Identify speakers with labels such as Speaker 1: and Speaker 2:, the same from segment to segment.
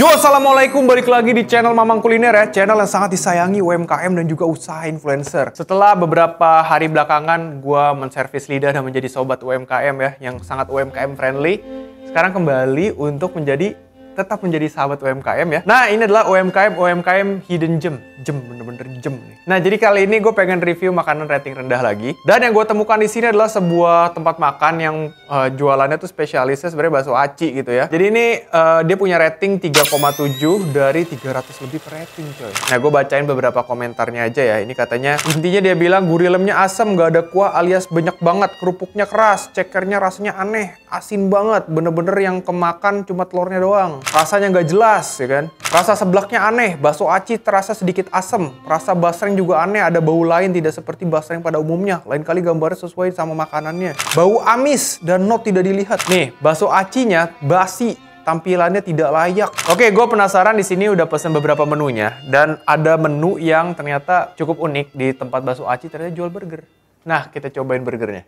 Speaker 1: Yo, assalamualaikum, balik lagi di channel Mamang Kuliner ya. Channel yang sangat disayangi UMKM dan juga usaha influencer. Setelah beberapa hari belakangan gue menservis lidah dan menjadi sobat UMKM ya, yang sangat UMKM friendly. Sekarang kembali untuk tetap menjadi sahabat UMKM ya. Nah, ini adalah UMKM hidden gem. Bener-bener gem nih. Nah, jadi kali ini gue pengen review makanan rating rendah lagi. Dan yang gue temukan di sini adalah sebuah tempat makan yang jualannya tuh spesialisnya sebenarnya bakso aci gitu ya. Jadi ini dia punya rating 3,7 dari 300 lebih per rating coy. Nah, gue bacain beberapa komentarnya aja ya. Ini katanya, intinya dia bilang gurilemnya asam, gak ada kuah alias banyak banget. Kerupuknya keras, cekernya rasanya aneh, asin banget. Bener-bener yang kemakan cuma telurnya doang. Rasanya nggak jelas, ya kan? Rasa seblaknya aneh, bakso aci terasa sedikit asam. Rasa basreng juga aneh, ada bau lain tidak seperti basreng pada umumnya. Lain kali gambarnya sesuai sama makanannya. Bau amis dan not tidak dilihat. Nih, bakso acinya basi, tampilannya tidak layak. Oke, gue penasaran di sini udah pesen beberapa menunya dan ada menu yang ternyata cukup unik di tempat bakso aci ternyata jual burger. Nah, kita cobain burgernya.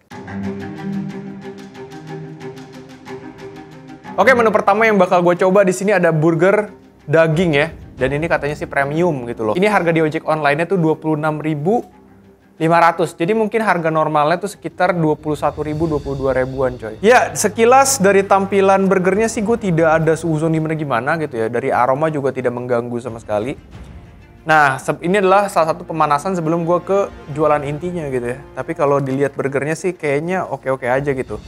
Speaker 1: Oke, menu pertama yang bakal gue coba di sini ada burger daging ya. Dan ini katanya sih premium gitu loh. Ini harga di ojek online-nya tuh 26.500. Jadi mungkin harga normalnya tuh sekitar 21.000, 22.000-an coy. Ya, sekilas dari tampilan burgernya sih gue tidak ada suuzon gimana gitu ya. Dari aroma juga tidak mengganggu sama sekali. Nah, ini adalah salah satu pemanasan sebelum gue ke jualan intinya gitu ya. Tapi kalau dilihat burgernya sih kayaknya oke-oke aja gitu.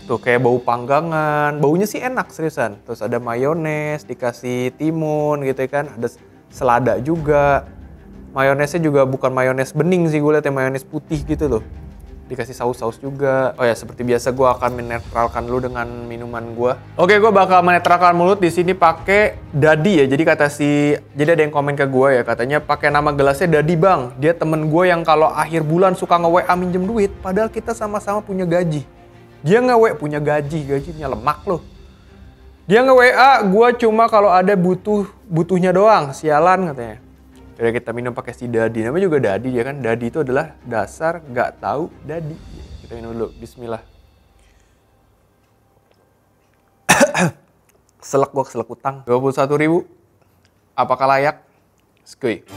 Speaker 1: Tuh kayak bau panggangan, baunya sih enak seriusan. Terus ada mayones, dikasih timun gitu kan, ada selada juga. Mayonesnya juga bukan mayones bening sih, gue liat yang mayones putih gitu loh. Dikasih saus-saus juga. Oh ya, seperti biasa gue akan menetralkan dulu dengan minuman gue. Oke, gue bakal menetralkan mulut di sini pakai Dadi ya. Jadi ada yang komen ke gue ya, katanya pakai nama gelasnya Dadi bang. Dia temen gue yang kalau akhir bulan suka nge-WA minjem duit, padahal kita sama-sama punya gaji. Dia nge-WA punya gajinya lemak loh. Dia nge-WA gue cuma kalau ada butuhnya doang, sialan katanya. Jadi kita minum pakai si Dadi, namanya juga Dadi ya kan. Dadi itu adalah dasar gak tahu Dadi. Kita minum dulu, bismillah. Selek utang. 21.000. Apakah layak? Skuy.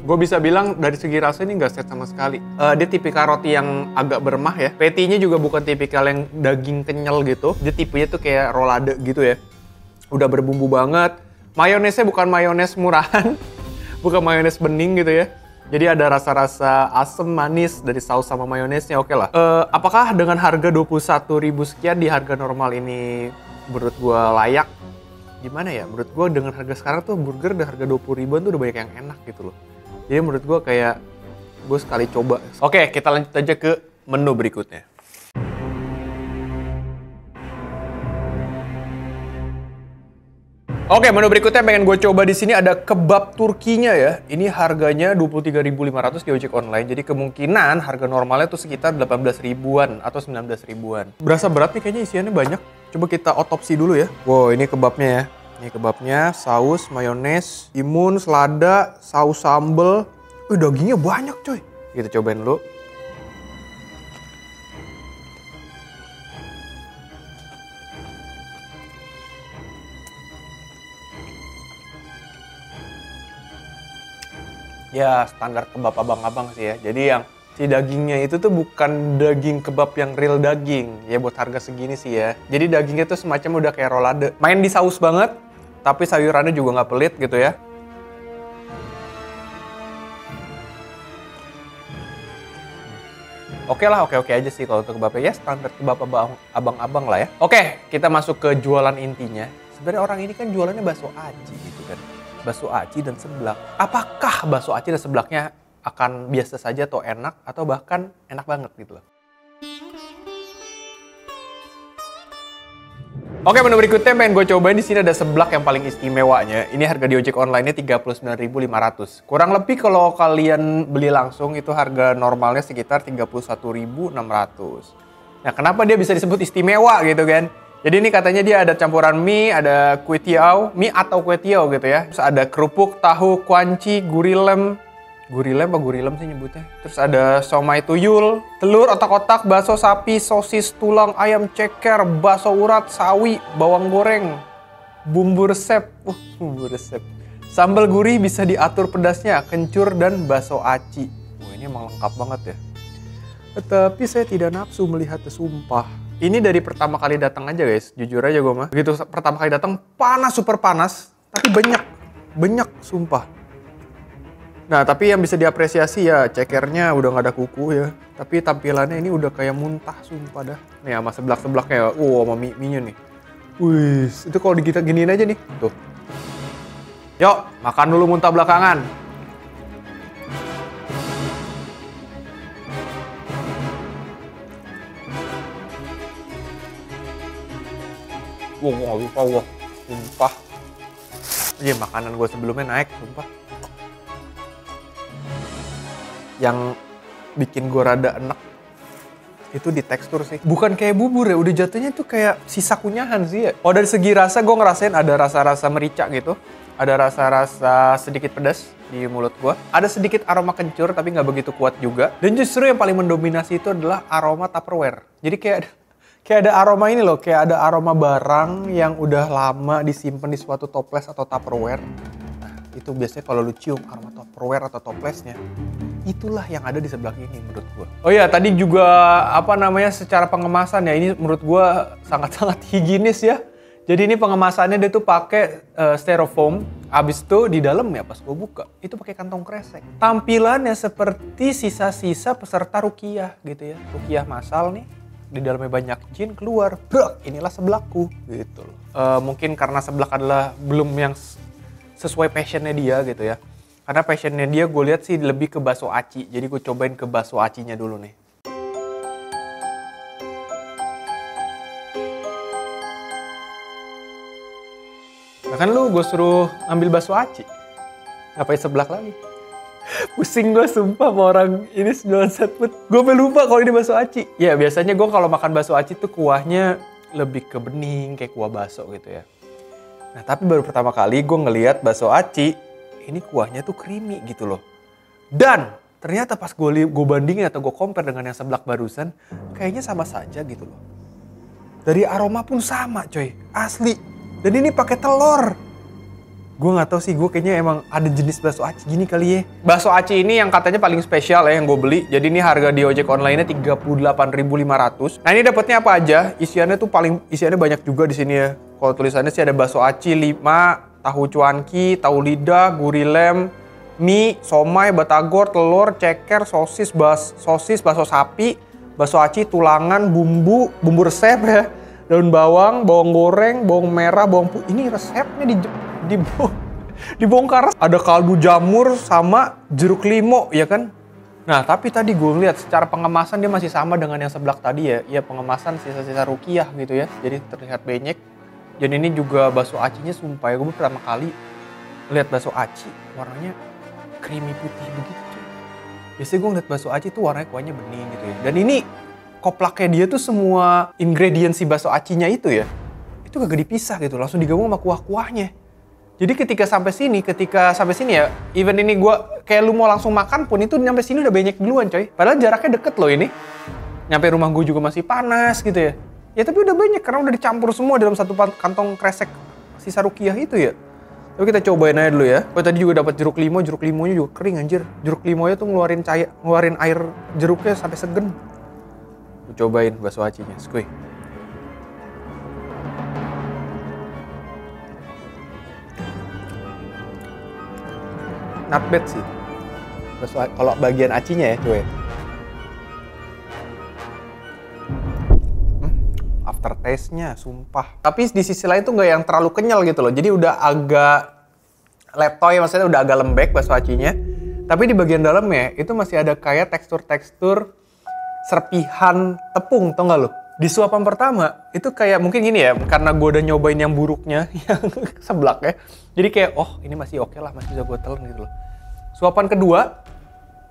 Speaker 1: Gue bisa bilang dari segi rasa ini nggak set sama sekali. Dia tipikal roti yang agak beremah ya. Patty-nya juga bukan tipikal yang daging kenyal gitu. Dia tipenya tuh kayak rolade gitu ya. Udah berbumbu banget. Mayonesnya bukan mayones murahan. Bukan mayones bening gitu ya. Jadi ada rasa-rasa asam manis dari saus sama mayonesnya, oke lah. Apakah dengan harga 21.000 sekian di harga normal ini menurut gue layak? Gimana ya? Menurut gue dengan harga sekarang tuh burger di harga 20.000-an tuh udah banyak yang enak gitu loh. Jadi menurut gue kayak gue sekali coba. Oke, kita lanjut aja ke menu berikutnya. Oke, menu berikutnya yang pengen gue coba di sini ada kebab Turkinya ya. Ini harganya 23.500 di ojek online. Jadi kemungkinan harga normalnya tuh sekitar 18.000-an atau 19.000-an. Berasa berat nih kayaknya, isiannya banyak. Coba kita otopsi dulu ya. Wow, ini kebabnya ya. Ini kebabnya, saus, mayones, timun, selada, saus sambal. Dagingnya banyak coy. Kita cobain dulu. Ya, standar kebab abang-abang sih ya. Jadi yang si dagingnya itu tuh bukan daging kebab yang real daging. Ya buat harga segini sih ya. Jadi dagingnya tuh semacam udah kayak rolade. Main di saus banget. Tapi sayurannya juga nggak pelit gitu ya. Oke lah, oke aja sih kalau untuk kebabnya. Ya standar kebab abang-abang lah ya. Oke, kita masuk ke jualan intinya. Sebenarnya orang ini kan jualannya bakso aci gitu kan. Bakso aci dan seblak. Apakah bakso aci dan seblaknya akan biasa saja atau enak atau bahkan enak banget gitu loh. Oke, menu berikutnya pengen gue cobain di sini ada seblak yang paling istimewanya. Ini harga di ojek online-nya 39.500. Kurang lebih kalau kalian beli langsung itu harga normalnya sekitar 31.600. Nah, kenapa dia bisa disebut istimewa gitu kan? Jadi ini katanya dia ada campuran mie, ada kue tiao, mie atau kue tiao gitu ya. Terus ada kerupuk, tahu, kuanci, gurilem, Gurilem apa gurilem sih nyebutnya. Terus ada somai tuyul, telur otak-otak, bakso sapi, sosis, tulang ayam ceker, bakso urat, sawi, bawang goreng, bumbu resep. Bumbu resep. Sambal gurih bisa diatur pedasnya, kencur dan bakso aci. Ini emang lengkap banget ya. Tapi saya tidak nafsu melihatnya, sumpah. Ini dari pertama kali datang aja guys, jujur aja gue mah. Begitu pertama kali datang panas, super panas, tapi banyak sumpah. Nah tapi yang bisa diapresiasi ya cekernya udah gak ada kuku ya. Tapi tampilannya ini udah kayak muntah sumpah dah. Nih sama seblak-seblaknya, sama mie-nya nih. Wih, itu kalau digigit giniin aja nih, tuh. Yuk, makan dulu muntah belakangan. Wah, lupa gua. Sumpah. Iya, makanan gue sebelumnya naik, sumpah. Yang bikin gue rada enek itu di tekstur sih. Bukan kayak bubur ya, udah jatuhnya tuh kayak sisa kunyahan sih ya. Oh, dari segi rasa gue ngerasain ada rasa-rasa merica gitu. Ada rasa-rasa sedikit pedas di mulut gue. Ada sedikit aroma kencur tapi nggak begitu kuat juga. Dan justru yang paling mendominasi itu adalah aroma Tupperware. Jadi kayak ada aroma ini loh, kayak ada aroma barang yang udah lama disimpan di suatu toples atau Tupperware. Nah, itu biasanya kalau lu cium aroma Tupperware atau toplesnya, itulah yang ada di sebelah ini menurut gua. Oh iya, tadi juga secara pengemasan ya, ini menurut gua sangat-sangat higienis ya. Jadi ini pengemasannya dia tuh pakai styrofoam. Abis itu di dalam ya pas gua buka, itu pakai kantong kresek. Tampilannya seperti sisa-sisa peserta ruqyah gitu ya. Ruqyah massal nih. Di dalamnya banyak jin keluar, brak, inilah seblakku gitu loh. Mungkin karena seblak adalah belum yang sesuai passionnya dia gitu ya. Karena passionnya dia gue lihat sih lebih ke bakso aci. Jadi gue cobain ke bakso acinya dulu nih. Nah kan lu gue suruh ngambil bakso aci, ngapain seblak lagi? Pusing gue sumpah sama orang ini jualan set food. Gue lupa kalau ini bakso aci. Ya biasanya gue kalau makan bakso aci tuh kuahnya lebih ke bening kayak kuah bakso gitu ya. Nah tapi baru pertama kali gue ngelihat bakso aci, ini kuahnya tuh creamy gitu loh. Dan ternyata pas gue bandingin atau gue compare dengan yang seblak barusan, kayaknya sama saja gitu loh. Dari aroma pun sama coy, asli. Dan ini pakai telur. Gue gak tahu sih, gue kayaknya emang ada jenis bakso aci gini kali ya. Bakso aci ini yang katanya paling spesial ya yang gue beli. Jadi ini harga di ojek online-nya 38.500. Nah ini dapatnya apa aja? Isiannya banyak juga di sini ya. Kalau tulisannya sih ada bakso aci 5, tahu cuanki, tahu lidah, gurilem, mie, somai, batagor, telur, ceker, sosis, bakso sapi, bakso aci, tulangan, bumbu resep ya. Daun bawang, bawang goreng, bawang merah, bawang putih. Ini resepnya dibongkar. Ada kaldu jamur sama jeruk limau, ya kan? Nah, tapi tadi gue lihat secara pengemasan dia masih sama dengan yang seblak tadi ya. Ya pengemasan sisa-sisa ruqyah gitu ya. Jadi terlihat benyek. Dan ini juga bakso acinya sumpah ya. Gue pertama kali lihat bakso aci warnanya creamy putih begitu. Biasanya gue ngeliat bakso aci tuh warnanya kuahnya bening gitu ya. Dan ini koplaknya dia tuh semua ingredients si bakso acinya itu ya. Itu kagak dipisah gitu. Langsung digabung sama kuah-kuahnya. Jadi ketika sampai sini ya, even ini gue kayak lu mau langsung makan pun itu nyampe sini udah banyak duluan coy. Padahal jaraknya deket loh ini. Nyampe rumah gue juga masih panas gitu ya. Ya tapi udah banyak karena udah dicampur semua dalam satu kantong kresek sisa ruqyah itu ya. Tapi kita cobain aja dulu ya. Oh tadi juga dapat jeruk limonya juga kering anjir. Jeruk limonya tuh ngeluarin air jeruknya sampai segen. Gue cobain bakso acinya, skuy. Not bad sih. Kalau bagian acinya ya, cuy. Aftertaste-nya, sumpah. Tapi di sisi lain tuh nggak yang terlalu kenyal gitu loh. Jadi udah agak letoy, maksudnya udah agak lembek bakso acinya. Tapi di bagian dalamnya itu masih ada kayak tekstur-tekstur serpihan tepung, tau nggak lo? Di suapan pertama itu kayak mungkin gini ya, karena gue udah nyobain yang buruknya, yang seblak ya. Jadi kayak, oh ini masih oke lah, masih bisa gue telan gitu loh. Suapan kedua,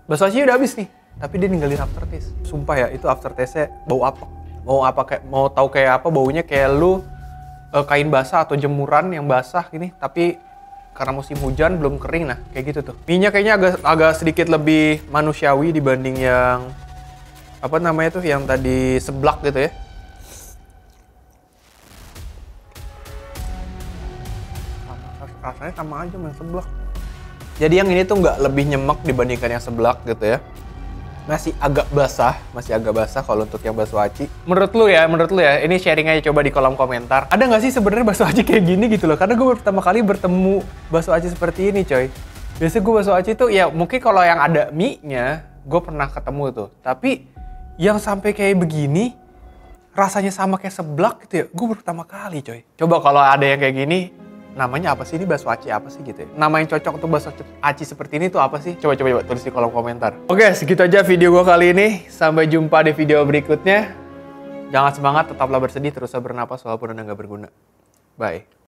Speaker 1: bakso acinya udah habis nih, tapi dia ninggalin aftertaste. Sumpah ya, itu aftertaste-nya bau apa? Mau tahu kayak apa baunya? Kayak lu kain basah atau jemuran yang basah gini, tapi karena musim hujan belum kering. Nah, kayak gitu tuh. Mie-nya kayaknya agak sedikit lebih manusiawi dibanding yang apa namanya tuh, yang tadi seblak gitu ya. Rasanya sama aja sama yang seblak. Jadi yang ini tuh nggak lebih nyemek dibandingkan yang seblak gitu ya. Masih agak basah kalau untuk yang bakso aci. Menurut lu ya, ini sharing aja coba di kolom komentar. Ada nggak sih sebenarnya bakso aci kayak gini gitu loh? Karena gue pertama kali bertemu bakso aci seperti ini, coy. Biasanya gue bakso aci tuh ya mungkin kalau yang ada mie-nya, gue pernah ketemu tuh. Tapi yang sampai kayak begini, rasanya sama kayak seblak gitu ya, gue pertama kali, coy. Coba kalau ada yang kayak gini, namanya apa sih ini, bakso aci apa sih gitu ya? Nama yang cocok untuk bakso aci seperti ini tuh apa sih? Coba tulis di kolom komentar. Oke, segitu aja video gue kali ini. Sampai jumpa di video berikutnya. Jangan semangat, tetaplah bersedih, teruslah bernapas walaupun Anda nggak berguna. Bye.